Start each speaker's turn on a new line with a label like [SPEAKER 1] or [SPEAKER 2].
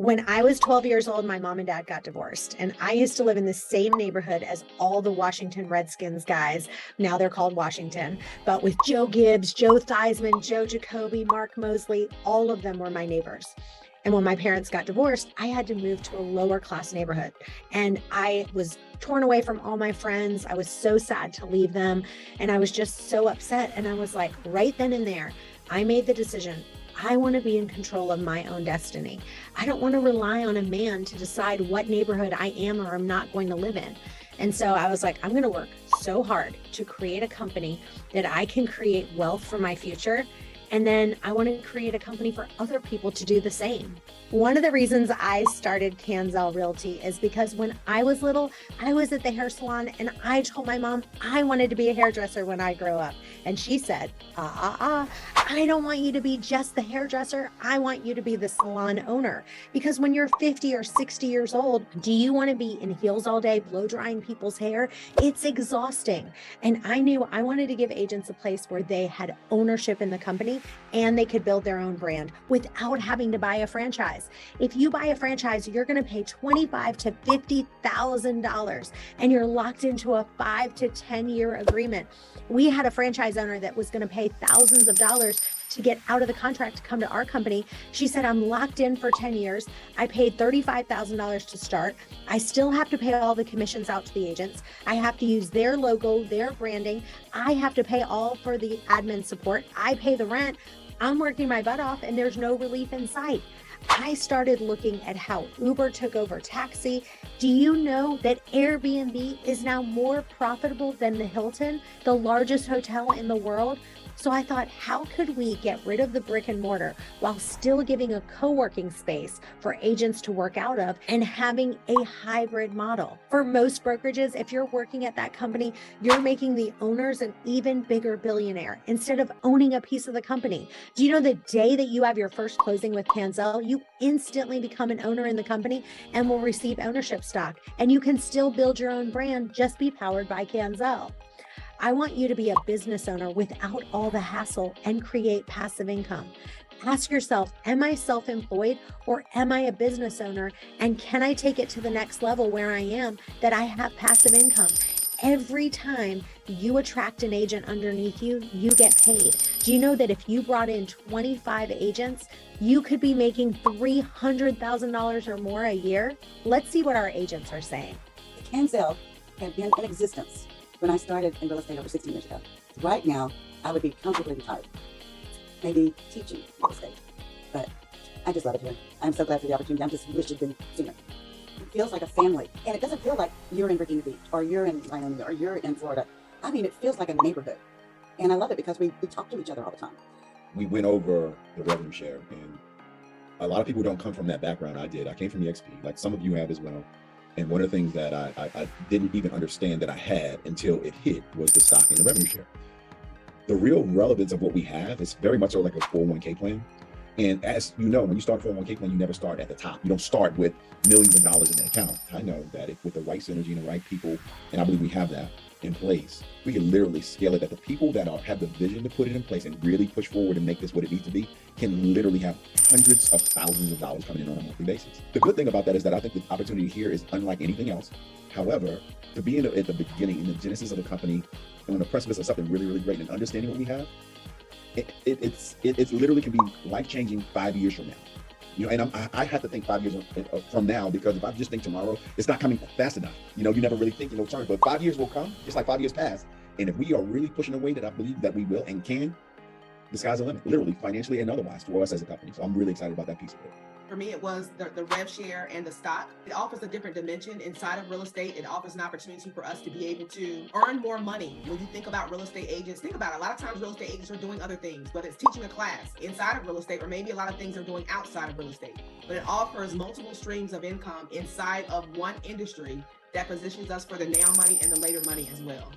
[SPEAKER 1] When I was 12 years old, my mom and dad got divorced, and I used to live in the same neighborhood as all the Washington Redskins guys. Now they're called Washington, but with Joe Gibbs, Joe Theismann, Joe Jacoby, Mark Mosley, all of them were my neighbors. And when my parents got divorced, I had to move to a lower class neighborhood. And I was torn away from all my friends. I was so sad to leave them. And I was just so upset. And I was like, right then and there, I made the decision. I want to be in control of my own destiny. I don't want to rely on a man to decide what neighborhood I am or am not going to live in. And so I was like, I'm going to work so hard to create a company that I can create wealth for my future. And then I want to create a company for other people to do the same. One of the reasons I started Kanzel Realty is because when I was little, I was at the hair salon and I told my mom I wanted to be a hairdresser when I grow up. And she said, I don't want you to be just the hairdresser. I want you to be the salon owner. Because when you're 50 or 60 years old, do you want to be in heels all day, blow drying people's hair? It's exhausting. And I knew I wanted to give agents a place where they had ownership in the company and they could build their own brand without having to buy a franchise. If you buy a franchise, you're going to pay $25,000 to $50,000 and you're locked into a 5 to 10 year agreement. We had a franchise owner that was going to pay thousands of dollars to get out of the contract to come to our company. She said, I'm locked in for 10 years. I paid $35,000 to start. I still have to pay all the commissions out to the agents. I have to use their logo, their branding. I have to pay all for the admin support. I pay the rent. I'm working my butt off and there's no relief in sight. I started looking at how Uber took over taxi. Do you know that Airbnb is now more profitable than the Hilton, the largest hotel in the world? So I thought, how could we get rid of the brick and mortar while still giving a co-working space for agents to work out of and having a hybrid model? For most brokerages, if you're working at that company, you're making the owners an even bigger billionaire instead of owning a piece of the company. Do you know the day that you have your first closing with Kanzel, you instantly become an owner in the company and will receive ownership stock, and you can still build your own brand, just be powered by Kanzel. I want you to be a business owner without all the hassle and create passive income. Ask yourself, am I self-employed or am I a business owner? And can I take it to the next level where I am that I have passive income? Every time you attract an agent underneath you, you get paid. Do you know that if you brought in 25 agents, you could be making $300,000 or more a year? Let's see what our agents are saying.
[SPEAKER 2] Kanzel had been in existence when I started in real estate over 16 years ago. Right now, I would be comfortably retired, maybe teaching real estate. But I just love it here. I'm so glad for the opportunity. I just wish it'd been sooner. It feels like a family. And it doesn't feel like you're in Virginia Beach or you're in Miami or you're in Florida. I mean, it feels like a neighborhood. And I love it because we talk to each other all the time.
[SPEAKER 3] We went over the revenue share, and a lot of people don't come from that background. I did. I came from EXP, like some of you have as well. And one of the things that I didn't even understand that I had until it hit was the stock and the revenue share. The real relevance of what we have is very much like a 401k plan. And as you know, when you start a 401k plan, you never start at the top. You don't start with millions of dollars in the account. I know that if with the right synergy and the right people, and I believe we have that in place, we can literally scale it, that the people that have the vision to put it in place and really push forward and make this what it needs to be can literally have hundreds of thousands of dollars coming in on a monthly basis. The good thing about that is that I think the opportunity here is unlike anything else. However, to be at the beginning, in the genesis of the company, and on the precipice of something really, really great and understanding what we have, it's literally can be life-changing 5 years from now. You know, and I have to think 5 years from now, because if I just think tomorrow, it's not coming fast enough. You know, you never really think, turn, but 5 years will come, just like 5 years pass. And if we are really pushing the way that I believe that we will and can, the sky's the limit, literally, financially and otherwise, for us as a company. So I'm really excited about that piece of it.
[SPEAKER 4] For me, it was the rev share and the stock. It offers a different dimension inside of real estate. It offers an opportunity for us to be able to earn more money. When you think about real estate agents, think about it. A lot of times real estate agents are doing other things, whether it's teaching a class inside of real estate, or maybe a lot of things they're doing outside of real estate. But it offers multiple streams of income inside of one industry that positions us for the now money and the later money as well.